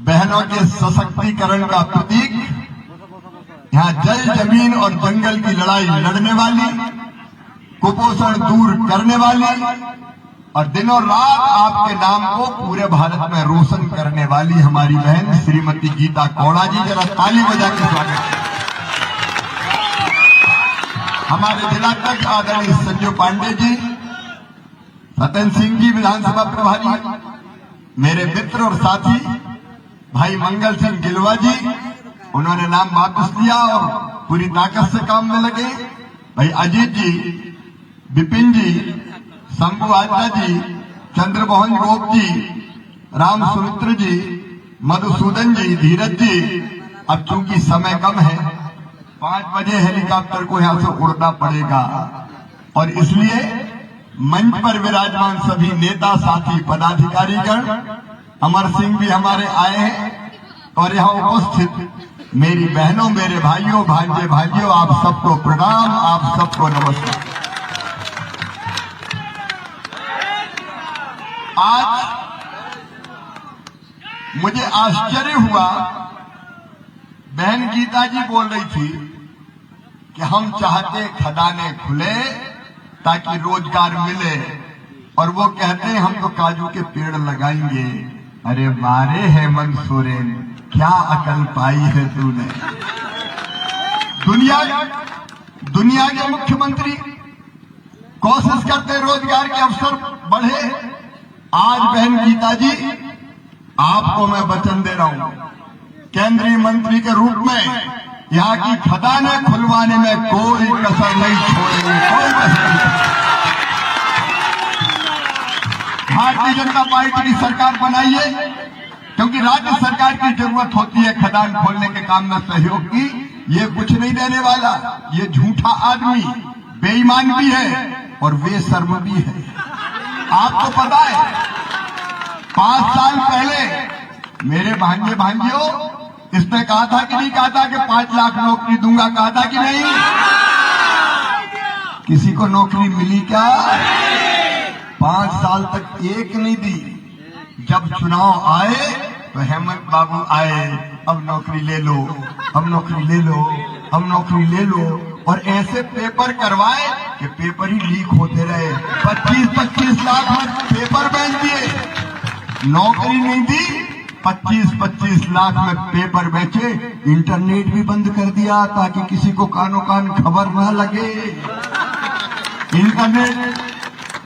बहनों के सशक्तिकरण का प्रतीक, यहाँ जल, जमीन और जंगल की लड़ाई लड़ने वाली, कुपोषण दूर करने वाली और दिनों रात आपके नाम को पूरे भारत में रोशन करने वाली हमारी बहन श्रीमती गीता कौड़ा जी, जरा ताली बजा के स्वागत है। हमारे जिलाध्यक्ष आदरणीय संजू पांडे जी, सतन सिंह जी विधानसभा प्रभारी, मेरे मित्र और साथी भाई मंगल सिंह गिलवा जी, उन्होंने नाम वापस लिया और पूरी ताकत से काम में लगे। भाई अजीत जी, विपिन जी, शंभु आचार्य जी, चंद्रमोहन गोप जी, राम सुमित्र जी, मधुसूदन जी, धीरज जी। अब चूंकि समय कम है, 5 बजे हेलीकॉप्टर को यहां से उड़ना पड़ेगा और इसलिए मंच पर विराजमान सभी नेता, साथी, पदाधिकारीगण, अमर सिंह भी हमारे आए हैं और यहाँ उपस्थित मेरी बहनों, मेरे भाइयों, भांजे भाइयों, आप सबको प्रणाम, आप सबको नमस्कार। आज मुझे आश्चर्य हुआ, बहन गीता जी बोल रही थी कि हम चाहते खदानें खुले ताकि रोजगार मिले और वो कहते हैं हम तो काजू के पेड़ लगाएंगे। अरे मारे हेमंत सोरेन, क्या अकल पाई है तूने। दुनिया के मुख्यमंत्री कोशिश करते रोजगार के अवसर बढ़े। आज बहन गीता जी, आपको मैं वचन दे रहा हूं, केंद्रीय मंत्री के रूप में यहाँ की खदानें खुलवाने में कोई कसर नहीं छोड़ेंगे, कोई कसर नहीं। भारतीय जनता पार्टी की सरकार बनाइए, क्योंकि राज्य सरकार की जरूरत होती है खदान खोलने के काम में सहयोग की। ये कुछ नहीं देने वाला, ये झूठा आदमी बेईमान भी है और बेशर्म भी है। आपको पता है 5 साल पहले मेरे भांजे भांजियों, इसने कहा था कि नहीं कहा था कि 5 लाख नौकरी दूंगा, कहा था कि नहीं? किसी को नौकरी मिली क्या? 5 साल तक एक नहीं दी। जब चुनाव आए तो हेमंत बाबू आए, अब नौकरी ले लो, अब नौकरी ले लो, अब नौकरी ले लो, और ऐसे पेपर करवाए कि पेपर ही लीक होते रहे। 25-25 लाख में पेपर बेच दिए, नौकरी नहीं दी। 25-25 लाख में पेपर बेचे, इंटरनेट भी बंद कर दिया ताकि किसी को कानो कान खबर न लगे।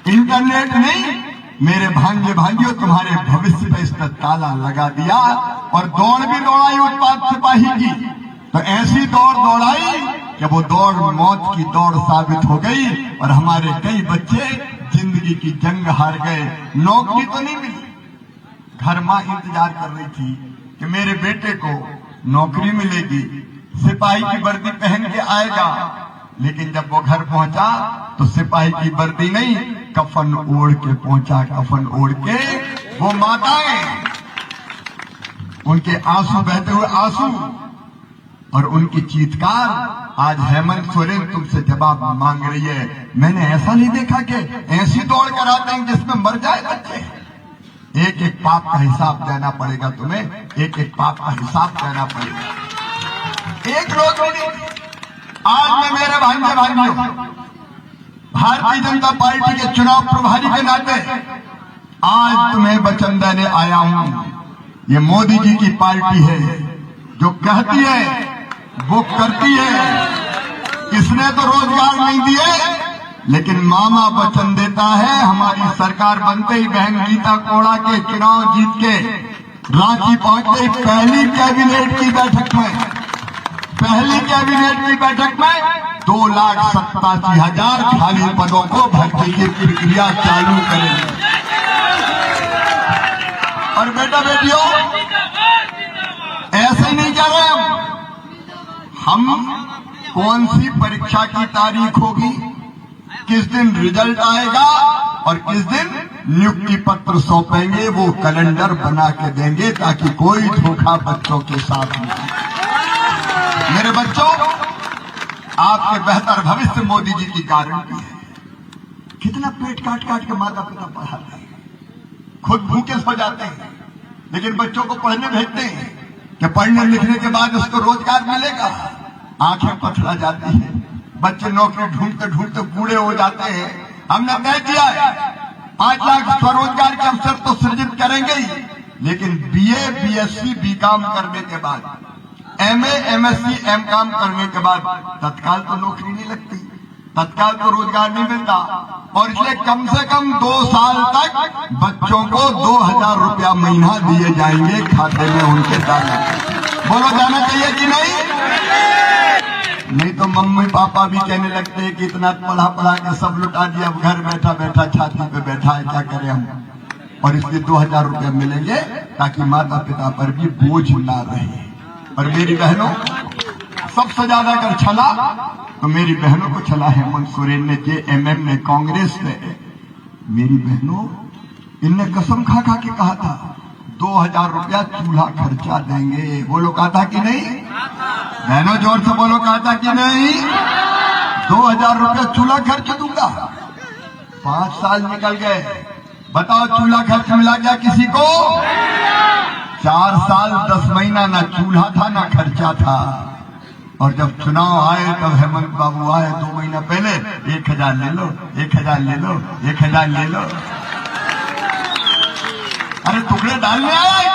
इंटरनेट नहीं, मेरे भांजे भांजियों, तुम्हारे भविष्य पे इसने ताला लगा दिया और दौड़ भी दौड़ाई उत्पाद सिपाही की। तो ऐसी दौड़ दौड़ाई कि वो दौड़ मौत की दौड़ साबित हो गई और हमारे कई बच्चे जिंदगी की जंग हार गए। नौकरी तो नहीं मिली, घर मां इंतजार कर रही थी कि मेरे बेटे को नौकरी मिलेगी, सिपाही की वर्दी पहन के आएगा, लेकिन जब वो घर पहुंचा तो सिपाही की वर्दी नहीं, कफन ओढ़ के पहुंचा। कफन ओढ़ के वो माताएं, उनके आंसू बहते हुए आंसू और उनकी चीत्कार, आज हेमंत सोरेन तुमसे जवाब मांग रही है। मैंने ऐसा नहीं देखा कि ऐसी दौड़ कराते हैं जिसमें मर जाए बच्चे। एक एक पाप का हिसाब देना पड़ेगा तुम्हें, एक एक पाप का हिसाब देना पड़ेगा। एक रोज नहीं, आज मैं मेरे भांजे भाइयों, भारतीय जनता पार्टी के चुनाव प्रभारी के नाते आज तुम्हें वचन देने आया हूं। ये मोदी जी की पार्टी है, जो कहती है वो करती है। इसने तो रोजगार नहीं दिए, लेकिन मामा वचन देता है। हमारी सरकार बनते ही बहन गीता कौड़ा के चुनाव जीत के रांची पहुंचते ही पहली कैबिनेट की बैठक में 2,87,000 खाली पदों को भर्ती की प्रक्रिया चालू करेंगे। और बेटा बेटियों, ऐसे नहीं कर रहे हम कौन सी परीक्षा की तारीख होगी, किस दिन रिजल्ट आएगा और किस दिन नियुक्ति पत्र सौंपेंगे, वो कैलेंडर बना के देंगे ताकि कोई धोखा बच्चों के साथ नहीं। मेरे बच्चों, आपके बेहतर भविष्य मोदी जी की गारंटी है। कितना पेट काट काट के माता पिता पढ़ाते हैं, खुद भूखे सो जाते हैं, लेकिन बच्चों को पढ़ने भेजते हैं कि पढ़ने लिखने के बाद उसको रोजगार मिलेगा। आंखें पथरा जाती है, बच्चे नौकरी ढूंढते ढूंढते बूढ़े हो जाते हैं। हमने तय किया है 5 लाख स्वरोजगार के अवसर तो सृजित करेंगे ही, लेकिन बीए, बीएससी, बीकॉम करने के बाद, एमए, एमएससी, एमकॉम करने के बाद तत्काल तो नौकरी नहीं लगती, तत्काल तो रोजगार नहीं मिलता। और इसलिए कम से कम 2 साल तक बच्चों को 2000 रुपया महीना दिए जाएंगे खाते में उनके डाले। बोलो जाना चाहिए कि नहीं? नहीं तो मम्मी पापा भी कहने लगते हैं कि इतना पढ़ा पढ़ा के सब लुटा दिया, अब घर बैठा बैठा छाती पे बैठा है, क्या करें हम। और इसलिए 2000 रुपया मिलेंगे ताकि माता पिता पर भी बोझ ना रहे। और मेरी बहनों, सबसे ज्यादा अगर छला तो मेरी बहनों को छला हेमंत सोरेन ने, जेएमएम ने, कांग्रेस ने। मेरी बहनों, इनने कसम खा खा के कहा था 2000 रुपया चूल्हा खर्चा देंगे। बोलो कहा था कि नहीं? बहनों जोर से बोलो, कहा था कि नहीं? 2000 रुपया चूल्हा खर्च दूंगा। 5 साल निकल गए, बताओ चूल्हा खर्च मिला क्या किसी को? 4 साल 10 महीना ना चूल्हा था ना खर्चा था। और जब चुनाव आए तब हेमंत बाबू आए 2 महीना पहले, 1000 ले लो, 1000 ले लो, 1000 ले लो। अरे टुकड़े डालने आए।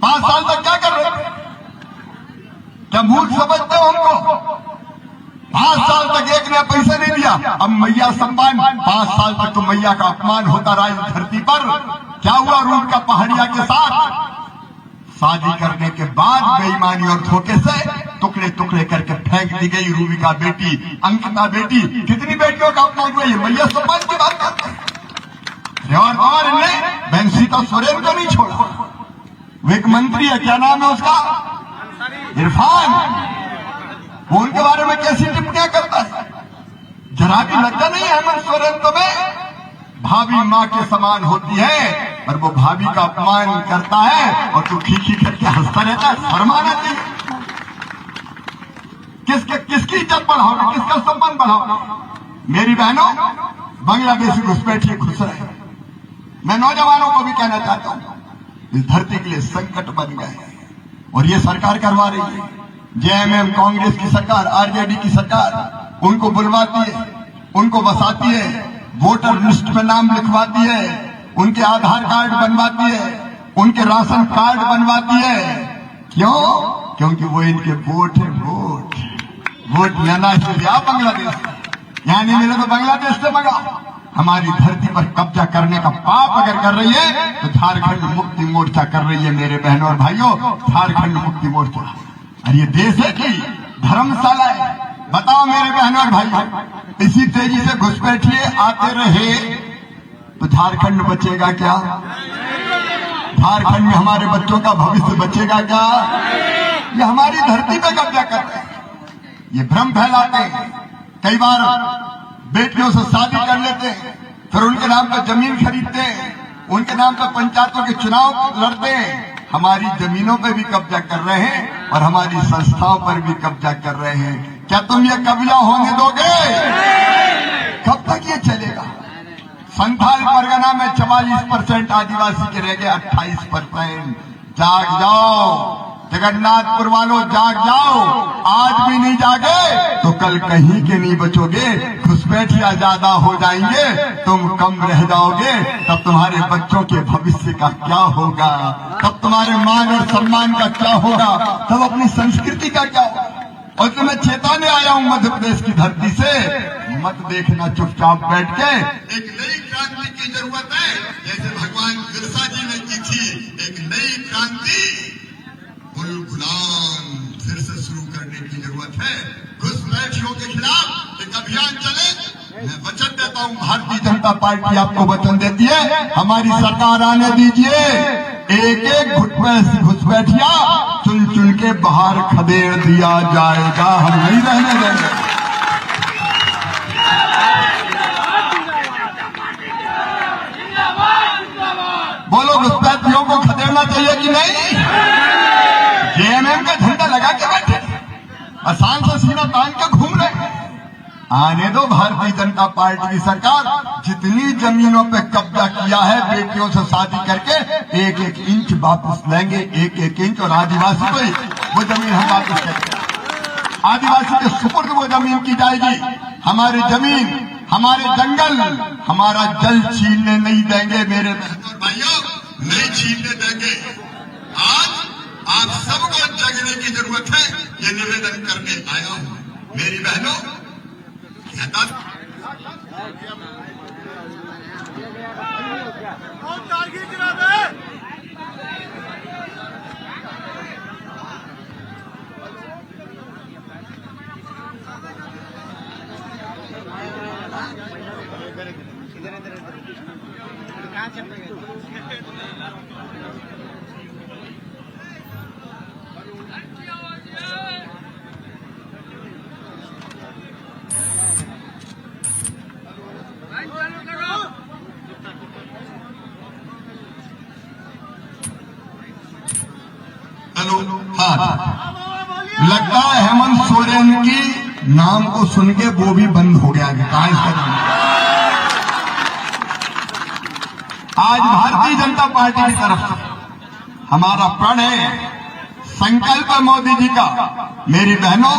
5 साल तक क्या कर रहे थे? क्या मूर्ख समझते हो हमको? 5 साल तक एक ने पैसा नहीं दिया। अब मैया सम्मान, 5 साल तक तो मैया का अपमान होता रहा इस धरती पर। क्या हुआ रूप का पहाड़िया के साथ? शादी करने के बाद बेईमानी और धोखे से टुकड़े टुकड़े करके फेंक दी गई रूबी का बेटी, अंकिता बेटी। कितनी बेटियों का अपमान हुआ? ये मैया सम्मान की बात करते हैं। और ने बहन सीता सोरेन को नहीं छोड़ा। वो एक मंत्री है, क्या नाम है उसका? इरफान। वो उनके बारे में कैसी टिप्पणियां करता है? जरा भी लगता नहीं है हेमंत सोरेन को? मैं भाभी माँ के समान होती है, पर वो भाभी का अपमान करता है और तू खींची करके हंसता रहता है। शर्म आना चाहिए। किसकी इज्जत बढ़ाओगे? किसका सम्मान बढ़ाओगे? मेरी बहनों, बांग्लादेशी घुसपैठिए खुश रहे। मैं नौजवानों को भी कहना चाहता हूँ, इस धरती के लिए संकट बन गए और ये सरकार करवा रही है। जेएमएम, कांग्रेस की सरकार, आरजेडी की सरकार उनको बुलवाती है, उनको बसाती है, वोटर लिस्ट में नाम लिखवाती है, उनके आधार कार्ड बनवाती है, उनके राशन कार्ड बनवाती है। क्यों? क्योंकि वो इनके वोट है। वोट लेना इसलिए आप बांग्लादेश, यहाँ नहीं मिले तो बांग्लादेश से मंगा। हमारी धरती पर कब्जा करने का पाप अगर कर रही है तो झारखंड मुक्ति मोर्चा कर रही है। मेरे बहनों और भाइयों, झारखंड मुक्ति मोर्चा। और ये देश है कि धर्मशाला है? बताओ मेरे बहनों और भाइयों, इसी तेजी से घुसपैठिए आते रहे तो झारखंड बचेगा क्या? झारखंड में हमारे बच्चों का भविष्य बचेगा क्या? ये हमारी धरती पे कब्जा करते हैं, ये भ्रम फैलाते हैं। कई बार बेटियों से शादी कर लेते हैं, फिर उनके नाम पर जमीन खरीदते हैं, उनके नाम पर पंचायतों के चुनाव लड़ते हैं। हमारी जमीनों पे भी कब्जा कर रहे हैं और हमारी संस्थाओं पर भी कब्जा कर रहे हैं। क्या तुम ये कब्जा होने दोगे? कब तक ये चलेगा? संथाल परगना में 44% आदिवासी के रह गए 28%। जाग जाओ जगन्नाथपुर वालों, जाग जाओ। आज भी नहीं जागे तो कल कहीं के नहीं बचोगे। घुसपैठिया ज्यादा हो जाएंगे, तुम कम रह जाओगे। तब तुम्हारे बच्चों के भविष्य का क्या होगा? तब तुम्हारे मान और सम्मान का क्या होगा? तब अपनी संस्कृति का क्या होगा? और तो मैं चेताने आया हूं मध्य प्रदेश की धरती से, मत देखना चुपचाप बैठ के। एक नई क्रांति की जरूरत है, जैसे भगवान बिरसा जी ने की थी। एक नई क्रांति गुलाम फिर से शुरू करने की जरूरत है। घुसपैठियों के खिलाफ एक अभियान चले। मैं वचन देता हूं, भारतीय जनता पार्टी आपको वचन देती है, हमारी सरकार आने दीजिए। एक एक घुसपैठिया चुन चुन के बाहर खदेड़ दिया जाएगा। हम नहीं रहने देंगे। बोलो, घुसपैठियों को खदेड़ना चाहिए कि नहीं? जेएमएम का झंडा लगा के बैठे, आसान से सीना तान के घूम रहे। आने दो भारतीय जनता पार्टी की सरकार। जितनी जमीनों पे कब्जा किया है बेटियों से शादी करके एक एक इंच वापस लेंगे, एक एक इंच। और आदिवासी को ही वो जमीन हम वापस करेंगे। आदिवासी के सुपुर्द वो जमीन की जाएगी। हमारी जमीन, हमारे जंगल, हमारा जल छीनने नहीं देंगे मेरे बहनों और भाइयों, नहीं छीनने देंगे। आज आप सबको जगने की जरूरत है, ये निवेदन करने आया हूं। मेरी बहनों, हेलो, हाँ, लगता है हेमंत सोरेन की नाम को सुन के वो भी बंद हो गया है। कहा इसका नाम? आज भारतीय जनता पार्टी की तरफ से हमारा प्रण है, संकल्प है मोदी जी का। मेरी बहनों,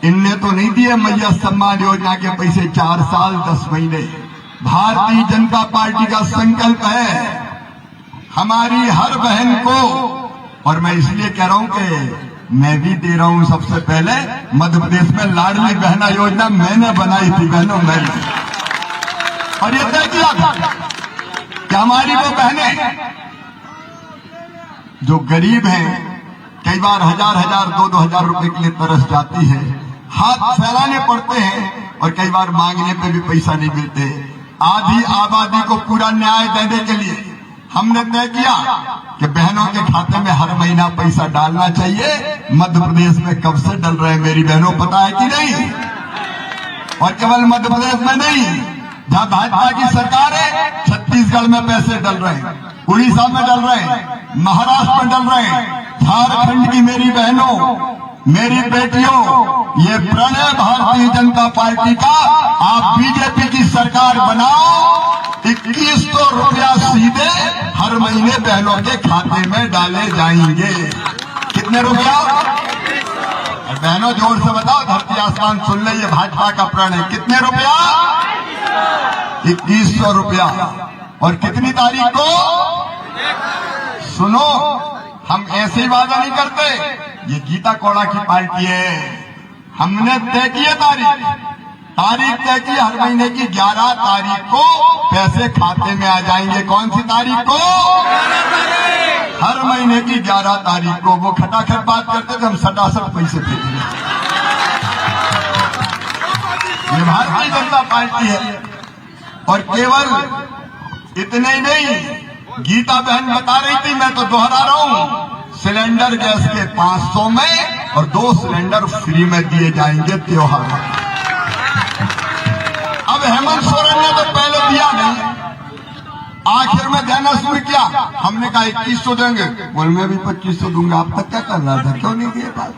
इनने तो नहीं दिए मैया सम्मान योजना के पैसे 4 साल 10 महीने। भारतीय जनता पार्टी का संकल्प है हमारी हर बहन को, और मैं इसलिए कह रहा हूं कि मैं भी दे रहा हूं। सबसे पहले मध्य प्रदेश में लाडली बहना योजना मैंने बनाई थी बहनों, मैंने, और ये तय किया था कि हमारी वो बहनें जो गरीब हैं, कई बार 1000-1000, 2-2000 रुपए के लिए तरस जाती है, हाथ फैलाने पड़ते हैं और कई बार मांगने पे भी पैसा नहीं मिलते। आधी आबादी को पूरा न्याय देने के लिए हमने तय किया कि बहनों के खाते में हर महीना पैसा डालना चाहिए। मध्य प्रदेश में कब से डल रहे हैं मेरी बहनों, पता है कि नहीं? और केवल मध्य प्रदेश में नहीं, जहां भाजपा की सरकार है, छत्तीसगढ़ में पैसे डल रहे हैं, उड़ीसा में डल रहे हैं, महाराष्ट्र में डल रहे हैं, झारखंड की मेरी बहनों, मेरी बेटियों, ये प्रण है भारतीय जनता पार्टी का। आप बीजेपी की सरकार बनाओ, 2100 रुपया सीधे हर महीने बहनों के खाते में डाले जाएंगे। कितने रुपया? बहनों जोर से बताओ, धरती आसमान सुन ले, ये भाजपा का प्रण है। कितने रुपया? 2100 रुपया। और कितनी तारीख को? सुनो, हम ऐसे ही वादा नहीं करते, ये गीता कौड़ा की पार्टी है। हमने तय किए तारीख तय की, हर महीने की 11 तारीख को पैसे खाते में आ जाएंगे। कौन सी तारीख को? हर महीने की 11 तारीख को। वो खटाखट बात करते थे, हम सटासट पैसे देते। ये भारतीय जनता पार्टी है। और केवल इतने ही नहीं, गीता बहन बता रही थी, मैं तो दोहरा रहा हूं, सिलेंडर गैस के 500 में और 2 सिलेंडर फ्री में दिए जाएंगे त्योहार में। अब हेमंत सोरेन ने तो पहले दिया नहीं, आखिर में देना शुरू किया। हमने कहा 2100 देंगे, बोल मैं भी 2500 दूंगा। अब तक क्या कर रहा था? क्यों नहीं दिए बात?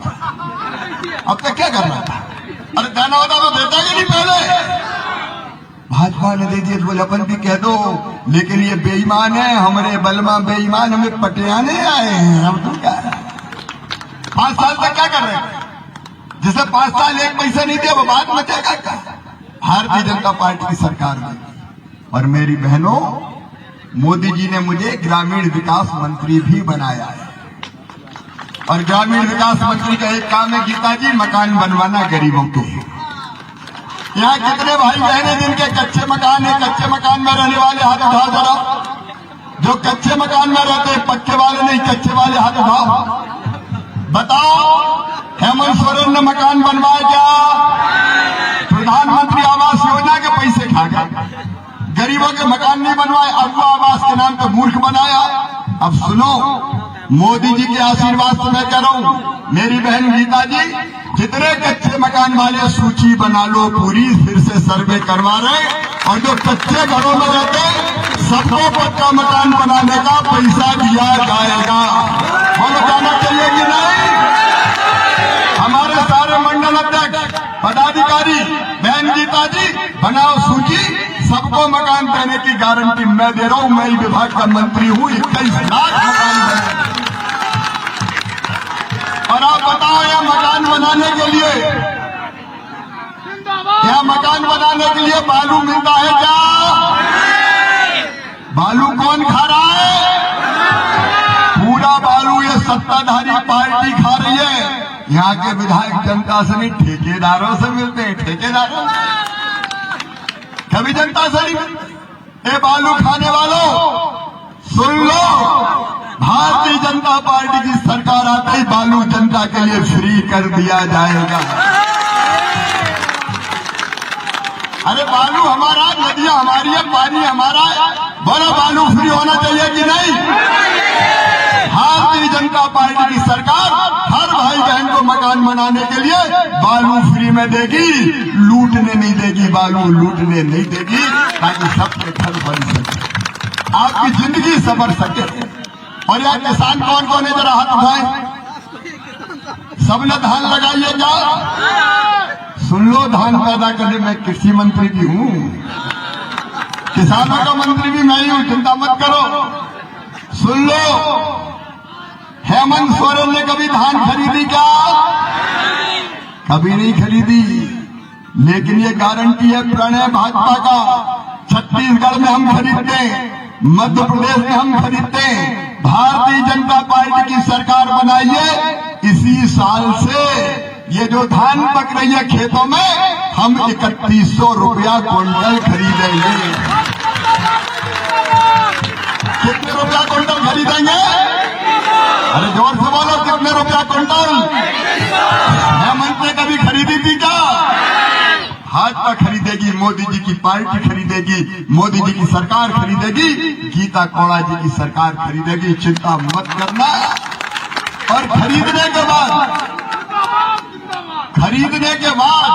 अब तक क्या कर रहा था? अरे देना होता तो देता ही नहीं पहले। भाजपा ने दे दिए तो बोले अपन भी कह दो, लेकिन ये बेईमान है, हमारे बलमा बेईमान, हमें पटियाने आए हैं। हम तो क्या 5 साल तक क्या कर रहे हैं? जिसे 5 साल एक पैसा नहीं दिया वो बाद में क्या कर? भारतीय जनता पार्टी की सरकार में। और मेरी बहनों, मोदी जी ने मुझे ग्रामीण विकास मंत्री भी बनाया है। और ग्रामीण विकास मंत्री का एक काम है गीता जी, मकान बनवाना गरीबों के। यहाँ कितने भाई बहन हैं जिनके कच्चे मकान है? कच्चे मकान में रहने वाले हाथ उठाओ जरा। जो कच्चे मकान में रहते हैं, पक्के वाले नहीं, कच्चे वाले हाथ उठाओ। बताओ, हेमंत सोरेन ने मकान बनवाया क्या? प्रधानमंत्री आवास योजना के पैसे खा गए, गरीबों के मकान नहीं बनवाए, अगुआ आवास के नाम पर मूर्ख बनाया। अब सुनो, मोदी जी के आशीर्वाद से मैं कह रहा हूं, मेरी बहन गीता जी, जितने कच्चे मकान वाले सूची बना लो पूरी, फिर से सर्वे करवा रहे। और जो कच्चे घरों में रहते सबको पक्का मकान बनाने का पैसा दिया जाएगा। बोलो जाना चाहिए कि नहीं? हमारे सारे मंडल अध्यक्ष, पदाधिकारी, बहन गीता जी बनाओ सूची, सबको मकान देने की गारंटी मैं दे रहा हूं। मैं ही विभाग का मंत्री हूं, 21 लाख मकान बने। और आप बताओ, यह मकान बनाने के लिए, यह मकान बनाने के लिए बालू मिलता है क्या? बालू कौन खा रहा है? पूरा बालू ये सत्ताधारी पार्टी खा रही है। यहाँ के विधायक जनता से नहीं, ठेकेदारों से मिलते हैं। ठेकेदारों कभी जनता से नहीं मिलते। ये बालू खाने वालों सुन लो, भारतीय जनता पार्टी की सरकार आते ही बालू जनता के लिए फ्री कर दिया जाएगा। अरे बालू हमारा, नदियां हमारी है, पानी हमारा है, बोलो बालू फ्री होना चाहिए कि नहीं? भारतीय जनता पार्टी की सरकार हर भाई बहन को मकान बनाने के लिए बालू फ्री में देगी, लूटने नहीं देगी, बालू लूटने नहीं देगी, ताकि सबके घर बन सके, आपकी जिंदगी संवर सके। और यह किसान कौन कौन है, जरा हाथ उठाएं। सबने धान लगाइए क्या? सुन लो, धान पैदा करने में कृषि मंत्री भी हूं, किसानों का मंत्री भी मैं ही हूं, चिंता मत करो। सुन लो, हेमंत सोरेन ने कभी धान खरीदी क्या? कभी नहीं खरीदी, लेकिन ये गारंटी है प्रणय भाजपा का। छत्तीसगढ़ में हम खरीदते हैं, मध्य प्रदेश में हम खरीदते हैं। भारतीय जनता पार्टी की सरकार बनाई है, इसी साल से ये जो धान पक रही है खेतों में, हम 3100 रुपया क्विंटल खरीदेंगे। कितने रुपया क्विंटल खरीदेंगे? अरे जोर से बोलो, कितने रुपया क्विंटल? हेमंत ने कभी खरीदी थी क्या? भाजपा खरीदेगी, मोदी जी की पार्टी खरीदेगी, मोदी जी की सरकार खरीदेगी, गीता कोड़ा जी की सरकार खरीदेगी, चिंता मत करना। और खरीदने के बाद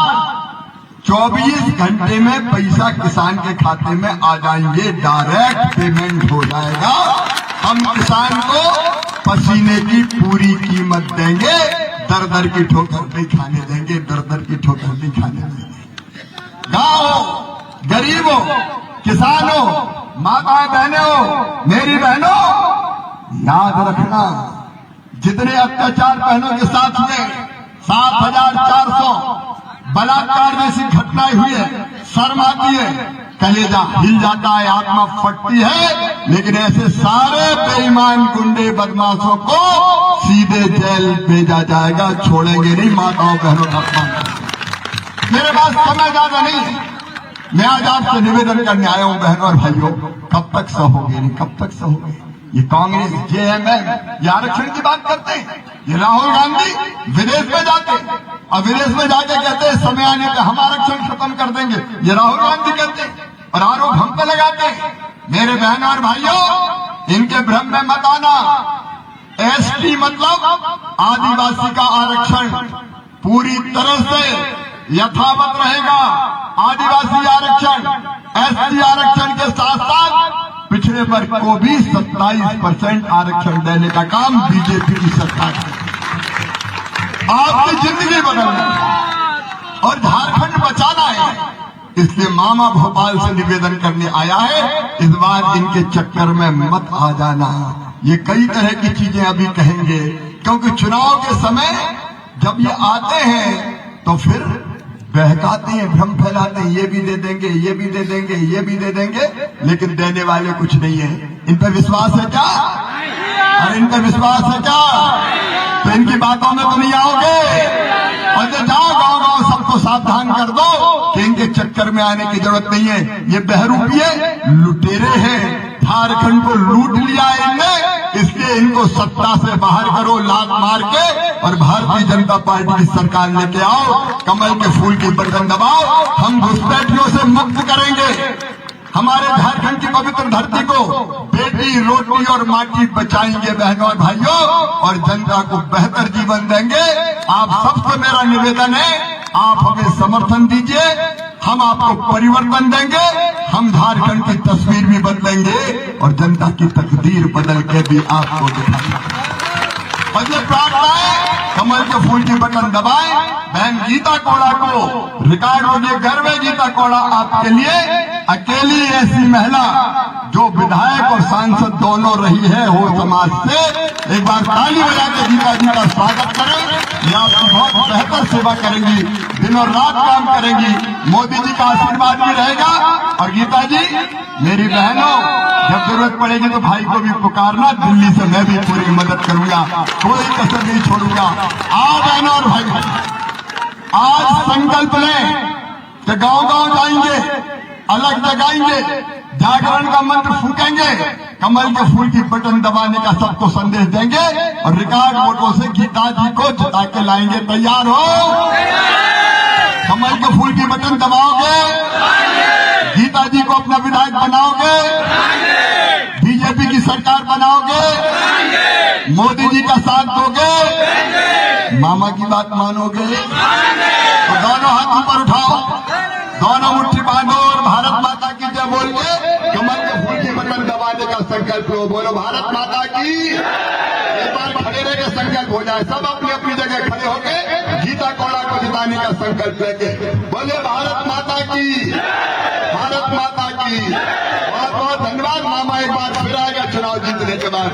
24 घंटे में पैसा किसान के खाते में आ जाएंगे, डायरेक्ट पेमेंट हो जाएगा। हम किसान को पसीने की पूरी कीमत देंगे, दर दर की ठोकर नहीं खाने देंगे, दर दर की ठोकर नहीं खाने देंगे। गाँव हो, गरीब हो, किसान हो, माताएं बहनें हो, मेरी बहनों, याद रखना, जितने अत्याचार बहनों के साथ हुए, 7400 बलात्कार जैसी घटनाएं हुई है, शर्म आती है, कलेजा हिल जाता है, आत्मा फटती है। लेकिन ऐसे सारे बेईमान गुंडे बदमाशों को सीधे जेल भेजा जाएगा, छोड़ेंगे नहीं माताओं बहनों का अपमान। मेरे पास समय ज्यादा नहीं, मैं आज आपसे निवेदन करने आया हूं बहनों और भाइयों, कब तक सहोगे नहीं, कब तक सहोगे? ये कांग्रेस, जेएमएम, ये आरक्षण की बात करते हैं। ये राहुल गांधी विदेश में जाते हैं और विदेश में जाके कहते हैं समय आने पे हम आरक्षण खत्म कर देंगे, ये राहुल गांधी कहते हैं और आरोप हम पे लगाते हैं। मेरे बहनों और भाइयों, इनके भ्रम में मत आना। एसटी मतलब आदिवासी का आरक्षण पूरी तरह से यथावत रहेगा। आदिवासी आरक्षण, एसटी आरक्षण के साथ साथ पिछड़े वर्ग को भी 27% आरक्षण देने का काम बीजेपी की सरकार है। आपकी जिंदगी बदलना और झारखंड बचाना है, इसलिए मामा भोपाल से निवेदन करने आया है, इस बार इनके चक्कर में मत आ जाना। ये कई तरह की चीजें अभी कहेंगे, क्योंकि चुनाव के समय जब ये आते हैं तो फिर बहकाते हैं, भ्रम फैलाते हैं, ये भी दे देंगे, ये भी दे देंगे, ये भी दे देंगे, लेकिन देने वाले कुछ नहीं है। इन पे विश्वास है क्या? और इन पे विश्वास है क्या? तो इनकी बातों में तो नहीं आओगे। और जो जाओ गाँव सबको सावधान कर दो कि इनके चक्कर में आने की जरूरत नहीं है। ये बहरूपिये लुटेरे हैं, झारखंड को लूट लिया है इनने, इसलिए इनको सत्ता से बाहर करो लात मार के, और भारतीय जनता पार्टी की सरकार लेके आओ, कमल के फूल की बटन दबाओ। हम घुसपैठियों से मुक्त करेंगे, हमारे झारखंड की पवित्र धरती को बेटी, रोटी और माटी बचाएंगे बहनों और भाइयों, और जनता को बेहतर जीवन देंगे। आप सबसे मेरा निवेदन है, आप हमें समर्थन दीजिए, हम आपको परिवर्तन देंगे, हम झारखंड की तस्वीर भी बदलेंगे और जनता की तकदीर बदल के भी आपको दिखाएंगे। और ये प्रार्थना है, कमल के फूल की बटन दबाएं, बहन गीता कोड़ा को रिकॉर्ड हो गया। गर्व है गीता कोड़ा आपके लिए, अकेली ऐसी महिला जो विधायक और सांसद दोनों रही है हो समाज से। एक बार ताली बजा के गीता जी का स्वागत करें। ये आपकी बहुत बेहतर सेवा करेंगी, दिनों रात काम करेंगी, मोदी जी का आशीर्वाद भी रहेगा। और गीता जी मेरी बहनों, जब जरूरत पड़ेगी तो भाई को भी पुकारना, दिल्ली से मैं भी पूरी मदद करूंगा, कोई कसर नहीं छोड़ूंगा। आओ बहनों और भाई, आज संकल्प लें कि गांव गांव जाएंगे, अलग जगाएंगे, जागरण का मंत्र फूकेंगे, कमल के फूल की बटन दबाने का सबको संदेश देंगे और रिकॉर्ड वोटों से गीता जी को जिता के लाएंगे। तैयार हो? कमल के फूल की बटन दबाओगे? गीता जी को अपना विधायक बनाओगे? बीजेपी की सरकार बनाओगे? मोदी जी का साथ दोगे? मामा की बात मानोगे? तो दोनों हाथ ऊपर उठाओ, दोनों मुट्ठी बांधो और भारत माता की जय बोल के कमल के फूल की बटन दबाने का संकल्प लो। बोलो भारत माता की। एक बार खड़े रह के संकल्प हो जाए, सब अपनी अपनी जगह खड़े होके गीता कोड़ा को जिताने का संकल्प लेके बोले भारत माता की, भारत माता की। बहुत बहुत धन्यवाद मामा, एक बार फिर आएगा चुनाव जीतने के बाद।